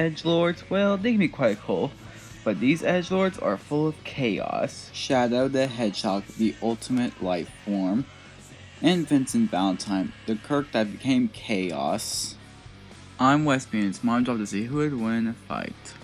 edgelords, well, they can be quite cool, but these edgelords are full of chaos. Shadow the Hedgehog, the ultimate life form, and Vincent Valentine, the Kirk that became chaos. I'm Westby, and it's my job to see who would win a fight.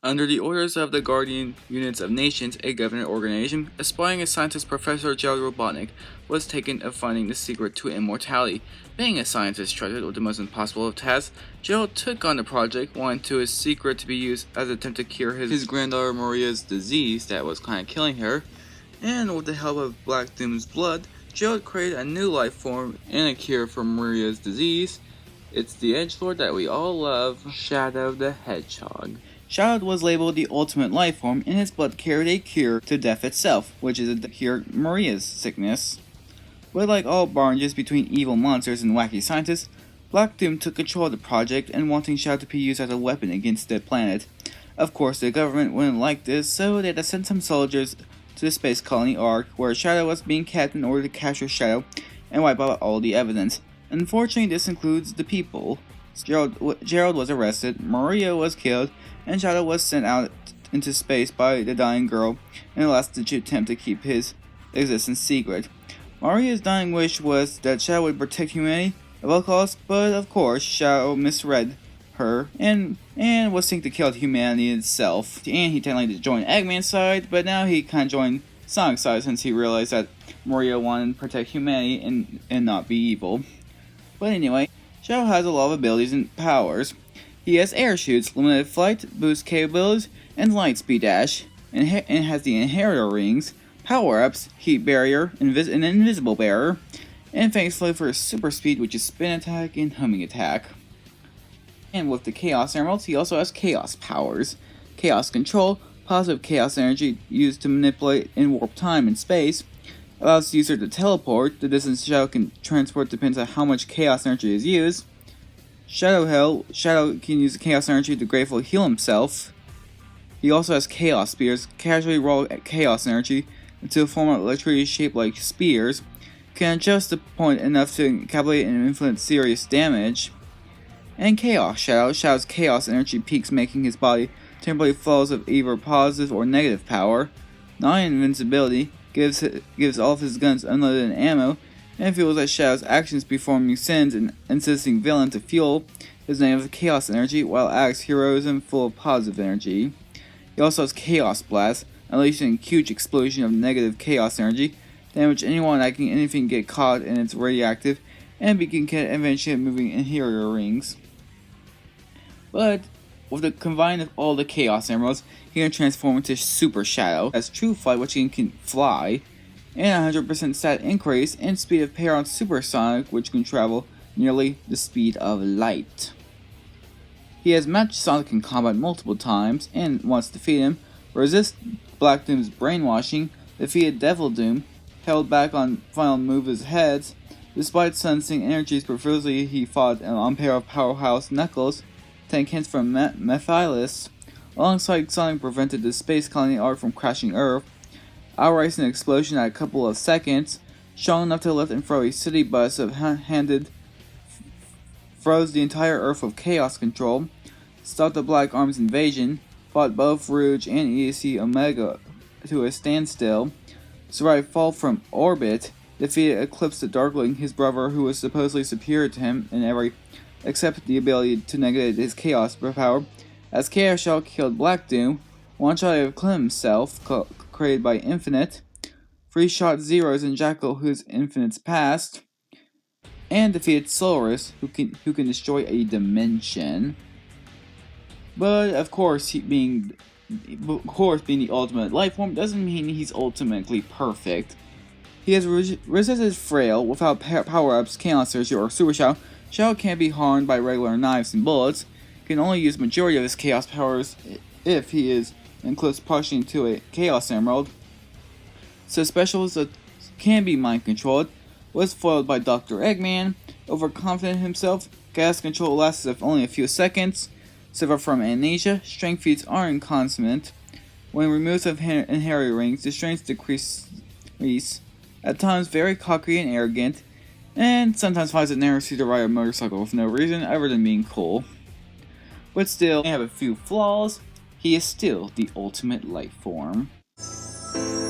Under the orders of the Guardian Units of Nations, a government organization, aspiring scientist Professor Gerald Robotnik was taken of finding the secret to immortality. Being a scientist trusted with the most impossible of tasks, Gerald took on the project, wanting to his secret to be used as an attempt to cure his granddaughter Maria's disease that was kind of killing her. And with the help of Black Doom's blood, Gerald created a new life form and a cure for Maria's disease. It's the edgelord that we all love, Shadow the Hedgehog. Shadow was labeled the ultimate life form, and his blood carried a cure to death itself, which is to cure Maria's sickness. But like all bargains between evil monsters and wacky scientists, Black Doom took control of the project and wanting Shadow to be used as a weapon against the planet. Of course, the government wouldn't like this, so they had to send some soldiers to the space colony Ark, where Shadow was being kept in order to capture Shadow and wipe out all the evidence. Unfortunately, this includes the people. Gerald was arrested, Maria was killed, and Shadow was sent out into space by the dying girl in a last-ditch attempt to keep his existence secret. Maria's dying wish was that Shadow would protect humanity at all costs, but of course, Shadow misread her and was seeking to kill humanity itself. And he technically joined Eggman's side, but now he kind of joined Sonic's side since he realized that Maria wanted to protect humanity and not be evil. But anyway, Shadow has a lot of abilities and powers. He has air shoots, limited flight, boost capabilities, and light speed dash, and has the inheritor rings, power-ups, heat barrier, an invisible barrier, and thankfully for his super speed, which is spin attack and homing attack. And with the Chaos Emeralds, he also has chaos powers. Chaos control, positive chaos energy used to manipulate and warp time and space, allows the user to teleport. The distance Shadow can transport depends on how much chaos energy is used. Shadow Hell, Shadow can use the chaos energy to gratefully heal himself. He also has chaos spears, casually roll chaos energy into a form of electricity shaped like spears, can adjust the point enough to encapsulate and inflict serious damage. And Chaos Shadow, Shadow's chaos energy peaks, making his body temporarily flows of either positive or negative power. Non-invincibility gives all of his guns unlimited ammo, and feels that Shadow's actions performing sins and insisting villain to fuel his negative chaos energy, while acts heroism full of positive energy. He also has Chaos Blast, unleashing a huge explosion of negative chaos energy, damage anyone that can anything get caught in its radioactive, and begin eventually moving interior rings. But with the combine of all the Chaos Emeralds, he can transform into Super Shadow, has True Flight, which he can fly, and 100% stat increase, and speed of Pair on Supersonic, which can travel nearly the speed of light. He has matched Sonic in combat multiple times, and once defeated him, resist Black Doom's brainwashing, defeated Devil Doom, held back on final move of his heads, despite sensing energies previously he fought on pair of powerhouse Knuckles, tank hints from Methylis, alongside Sonic prevented the space colony Ark from crashing Earth, outrighting an explosion at a couple of seconds, strong enough to lift and throw a city bus of handed, froze the entire Earth with chaos control, stopped the Black Arm's invasion, fought both Rouge and ESC Omega to a standstill, survived fall from orbit, defeated Eclipse the Darkling, his brother who was supposedly superior to him in every except the ability to negate his chaos power, as Chaos Shadow killed Black Doom, one-shot Eclipse himself, created by Infinite, three-shot Zeros and Jackal, whose Infinite's past, and defeated Solaris, who can destroy a dimension. But of course, being the ultimate life form doesn't mean he's ultimately perfect. He has resisted frail without power-ups, Chaos Surge, or Super Shadow. Shadow can't be harmed by regular knives and bullets. Can only use majority of his chaos powers if he is in close proximity to a Chaos Emerald. So specials that can be mind controlled was foiled by Dr. Eggman. Overconfident himself, gas control lasts only a few seconds. Suffer from amnesia, strength feats are inconsequent. When removed of inheritor rings, the strength decrease. At times very cocky and arrogant, and sometimes finds it narrows to ride a motorcycle with no reason other than being cool. But still, may have a few flaws, he is still the ultimate life form.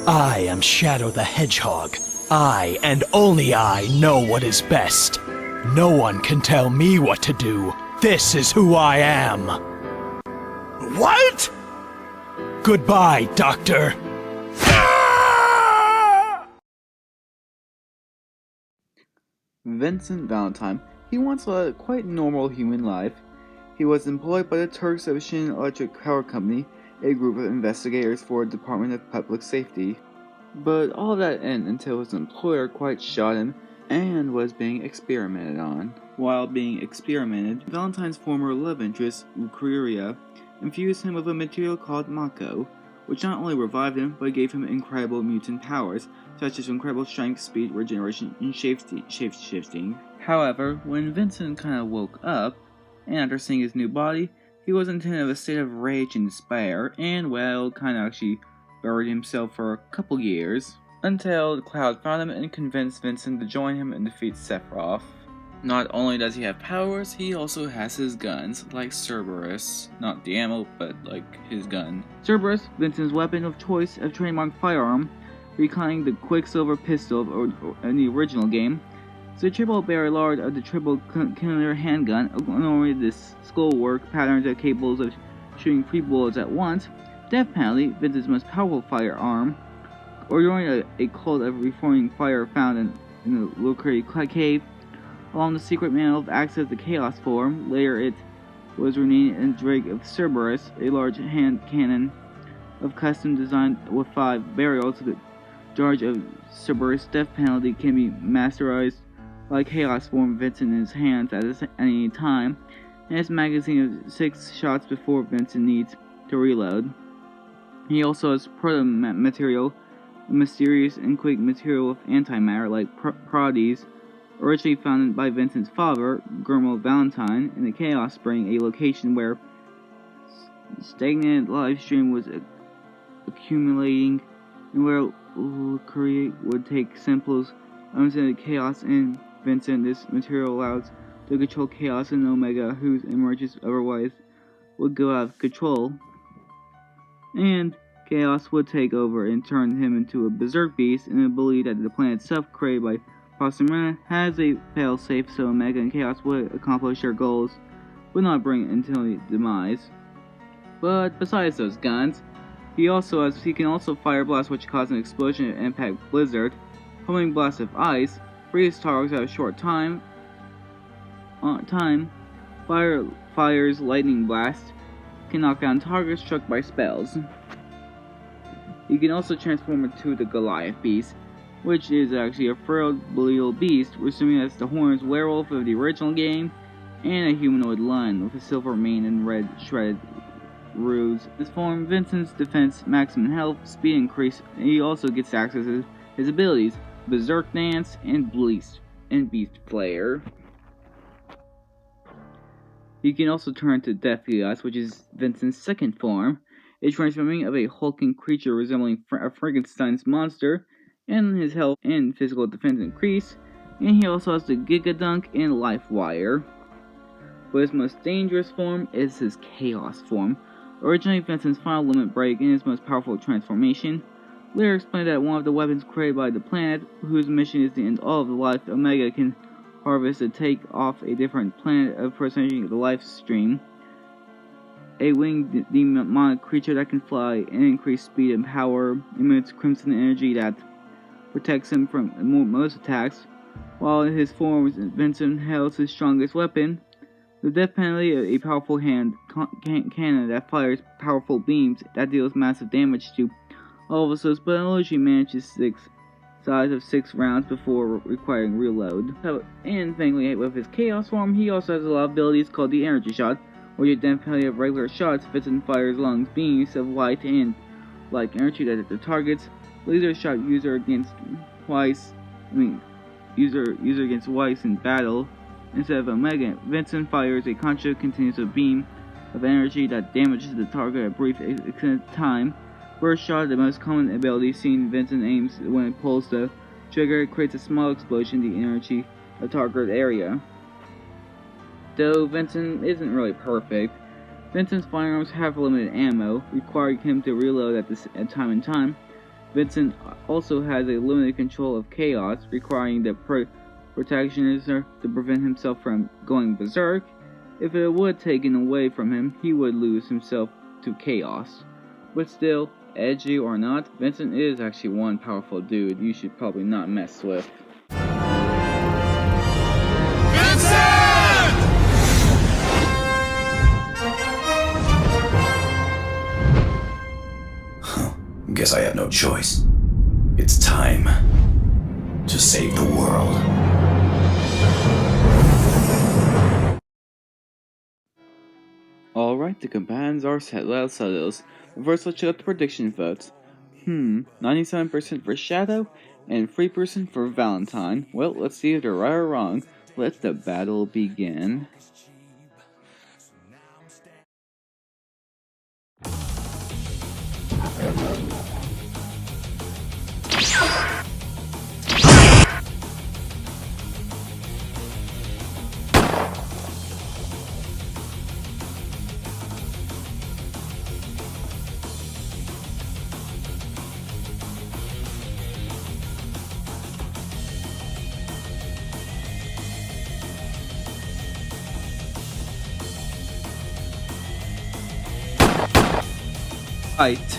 I am Shadow the Hedgehog. I, and only I, know what is best. No one can tell me what to do. This is who I am. What? Goodbye, Doctor. Vincent Valentine, he once led a quite normal human life. He was employed by the Turks Ocean Electric Power Company, a group of investigators for the Department of Public Safety. But all that ended until his employer quite shot him and was being experimented on. While being experimented, Valentine's former love interest, Lucretia, infused him with a material called Mako, which not only revived him, but gave him incredible mutant powers, such as incredible strength, speed, regeneration, and shape-shifting. However, when Vincent kind of woke up, and after seeing his new body, he was in a state of rage and despair, and well, kind of actually buried himself for a couple years, until the Cloud found him and convinced Vincent to join him and defeat Sephiroth. Not only does he have powers, he also has his guns, like Cerberus. Not the ammo, but like his gun. Cerberus, Vincent's weapon of choice, a trademark firearm, recalling the Quicksilver pistol in the original game. So the triple barrel lard of the triple cylinder handgun, normally this skullwork patterns are capable of shooting 3 bullets at once. Death penalty, Vincent's most powerful firearm, or during a cult of reforming fire found in the Lucretia cave. Along the secret mantle of access to Chaos form, later it was renamed in Drake of Cerberus, a large hand cannon of custom designed with 5 barrels. The charge of Cerberus death penalty can be masterized by Chaos form Vincent in his hands at any time, and his magazine of 6 shots before Vincent needs to reload. He also has proto-material, a mysterious and quick material of antimatter like Proteus, originally founded by Vincent's father, Guillermo Valentine, in the Chaos Spring, a location where stagnant life stream was accumulating, and where Lucretia would take samples of the Chaos in Vincent. This material allows to control Chaos and Omega, whose emerges otherwise would go out of control, and Chaos would take over and turn him into a berserk beast, and believe that the planet itself, created by Proximana, has a fail-safe so Omega and Chaos would accomplish their goals, but not bring until demise. But besides those guns, he can also fire blast, which cause an explosion and impact blizzard, homing blast of ice, freeze targets at a short time, fires lightning blast, can knock down targets struck by spells. He can also transform into the Goliath beast, which is actually a frail little beast, assuming that's the Horn's werewolf of the original game, and a humanoid lion with a silver mane and red shredded roots. In this form, Vincent's defense, maximum health, speed increase, and he also gets access to his abilities, Berserk Dance and Beast Flare. He can also turn to Death Chaos, which is Vincent's second form, a transforming of a hulking creature resembling a Frankenstein's monster, and his health and physical defense increase, and he also has the Giga Dunk and Life Wire. But his most dangerous form is his Chaos form, originally Vincent's final limit break and his most powerful transformation. Later explained that one of the weapons created by the planet, whose mission is to end all of the life Omega can harvest to take off a different planet of personifying the life stream. A winged demonic creature that can fly and increase speed and power, emits crimson energy that protects him from most attacks. While in his form, Vincent holds his strongest weapon, the death penalty, a powerful hand cannon that fires powerful beams that deals massive damage to all of us, but usually manages size of 6 rounds before requiring reload. And thankfully, with his Chaos form, he also has a lot of abilities called the Energy Shot, where your death penalty of regular shots Vincent fires long beams of light and like energy that the targets. Laser shot user against twice in battle instead of Omega. Vincent fires a constant continuous beam of energy that damages the target at a brief extended time. Burst shot, the most common ability seen. Vincent aims when it pulls the trigger, it creates a small explosion. The energy the target area. Though Vincent isn't really perfect, Vincent's firearms have limited ammo, requiring him to reload at time and time. Vincent also has a limited control of chaos, requiring the protagonist to prevent himself from going berserk. If it were taken away from him, he would lose himself to chaos. But still, edgy or not, Vincent is actually one powerful dude you should probably not mess with. Guess I have no choice. It's time to save the world. Alright, the companions are settled. First, let's check out the prediction votes. 97% for Shadow and 3% for Valentine. Well, let's see if they're right or wrong. Let the battle begin. Fight.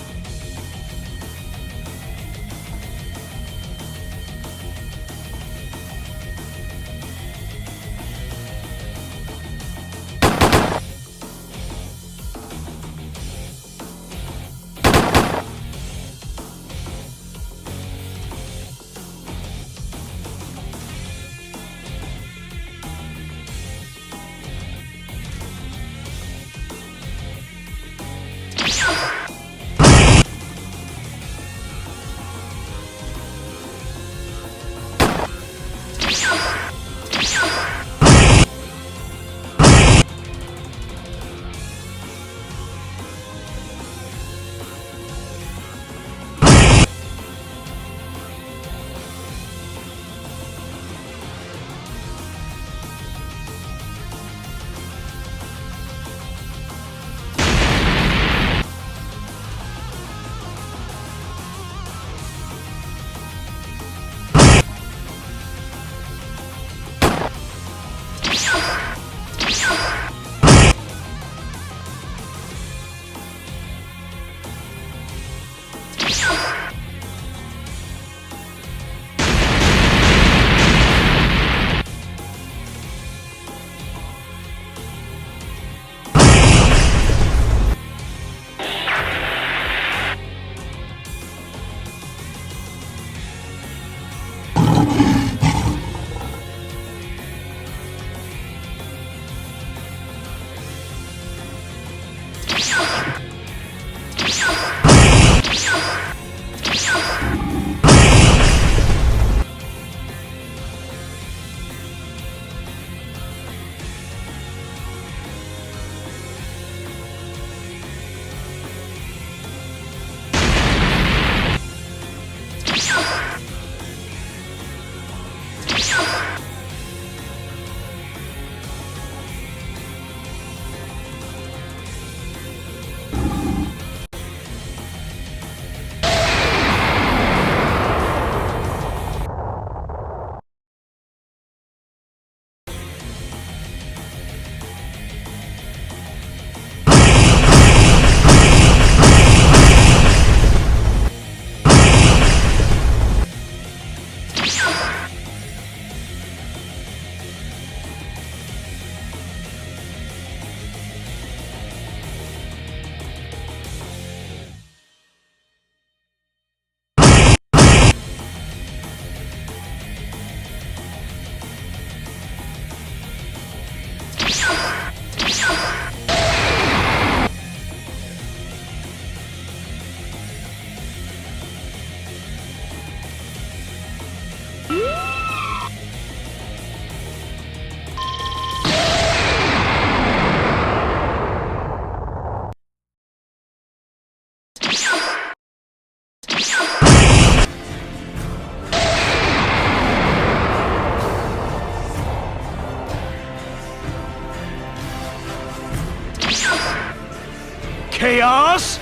Chaos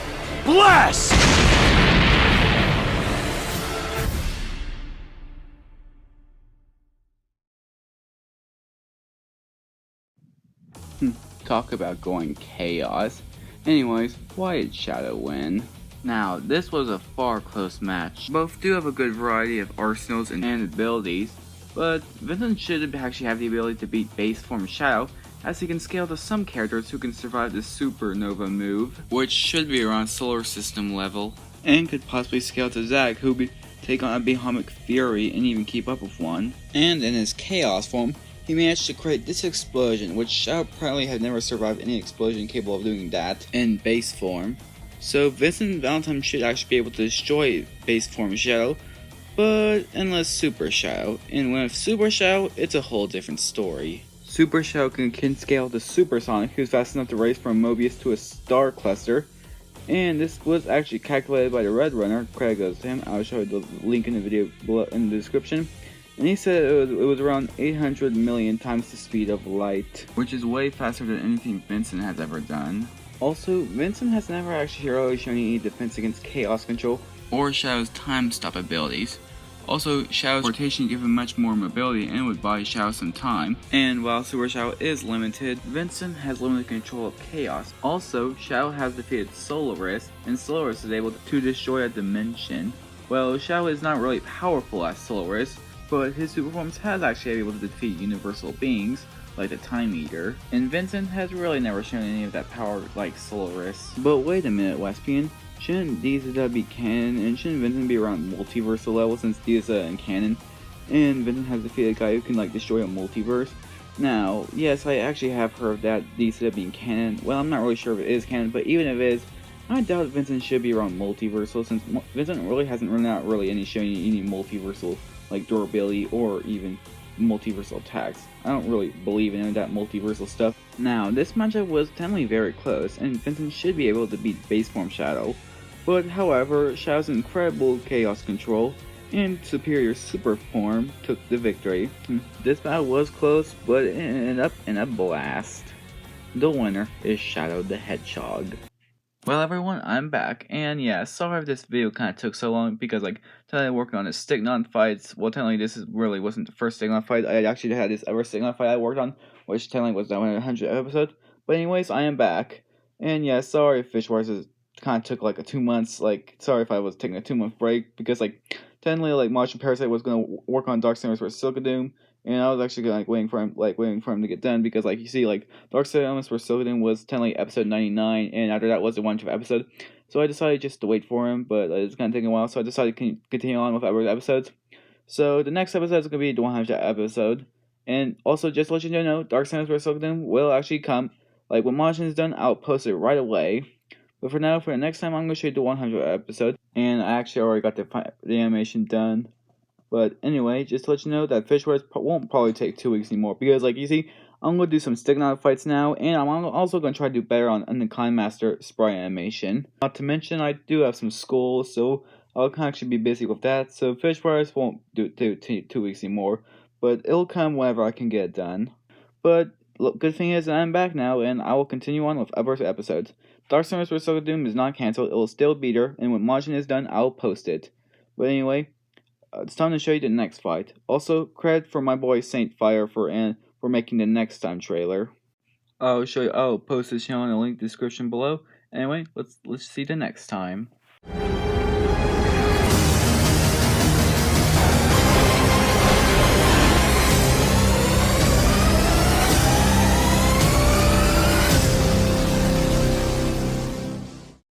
Blast! Talk about going chaos. Anyways, why did Shadow win? Now, this was a far close match. Both do have a good variety of arsenals and abilities, but Vincent should actually have the ability to beat base form Shadow, as he can scale to some characters who can survive the Supernova move, which should be around solar system level, and could possibly scale to Zag, who would take on a Behemoth Fury and even keep up with one. And in his Chaos form, he managed to create this explosion, which Shadow apparently had never survived any explosion capable of doing that in base form. So Vincent Valentine should actually be able to destroy base form Shadow, but unless Super Shadow. And with Super Shadow, it's a whole different story. Super Shadow can scale to Supersonic, who's fast enough to race from Mobius to a star cluster. And this was actually calculated by the Red Runner. Credit goes to him. I'll show you the link in the video below in the description. And he said it was around 800 million times the speed of light, which is way faster than anything Vincent has ever done. Also, Vincent has never actually really shown any defense against Chaos Control or Shadow's time stop abilities. Also, Shadow's rotation gave him much more mobility and would buy Shadow some time. And while Super Shadow is limited, Vincent has limited control of Chaos. Also, Shadow has defeated Solaris, and Solaris is able to destroy a dimension. Well, Shadow is not really powerful as Solaris, but his super forms has actually been able to defeat universal beings, like the Time Eater, and Vincent has really never shown any of that power like Solaris. But wait a minute, Wespian, shouldn't Disa be canon, and shouldn't Vincent be around multiversal level since Disa and canon, and Vincent has defeated a guy who can like destroy a multiverse? Now, yes, I actually have heard that Disa being canon. Well, I'm not really sure if it is canon, but even if it is, I doubt Vincent should be around multiversal, since Vincent really hasn't run out really showing any multiversal like durability or even multiversal attacks. I don't really believe in any of that multiversal stuff. Now, this matchup was technically very close, and Vincent should be able to beat base form Shadow. But however, Shadow's incredible chaos control and superior super form took the victory. This battle was close, but it ended up in a blast. The winner is Shadow the Hedgehog. Well everyone, I'm back, and yeah, sorry if this video kind of took so long, because like, technically working on the Stignon fights, well technically this really wasn't the first Stignon fight, I actually had this other Stignon fight I worked on, which technically was that 100 episode, but anyways, I am back, and yeah, sorry if Fish Wars kind of took like 2 months, like, sorry if I was taking a 2-month break, because like, technically like Martian Parasite was going to work on Dark Samus vs. Silkadoom, and I was actually like waiting for him to get done, because like you see like Dark Samus vs. Silkadoom was technically episode 99, and after that was the 100th episode. So I decided just to wait for him, but it's gonna take a while. So I decided to continue on with other episodes. So the next episode is gonna be the 100th episode, and also just to let you know, Dark Samus vs. Silkadoom will actually come. Like when Martian is done, I'll post it right away. But for now, for the next time, I'm gonna show you the 100th episode, and I actually already got the animation done. But anyway, just to let you know that Fish Wars won't probably take 2 weeks anymore, because like you see, I'm going to do some Stignon fights now, and I'm also going to try to do better on the Climb Master sprite animation. Not to mention, I do have some school, so I'll actually be busy with that, so Fish Wars won't do 2 weeks anymore, but it'll come whenever I can get it done. But look, good thing is that I'm back now, and I will continue on with other episodes. Dark Samus vs. Silkadoom is not cancelled, it will still be there, and when Margin is done, I'll post it. But anyway, it's time to show you the next fight. Also, credit for my boy Saint Fire for making the next time trailer. I'll show you. I'll post this channel in the link description below. Anyway, let's see the next time.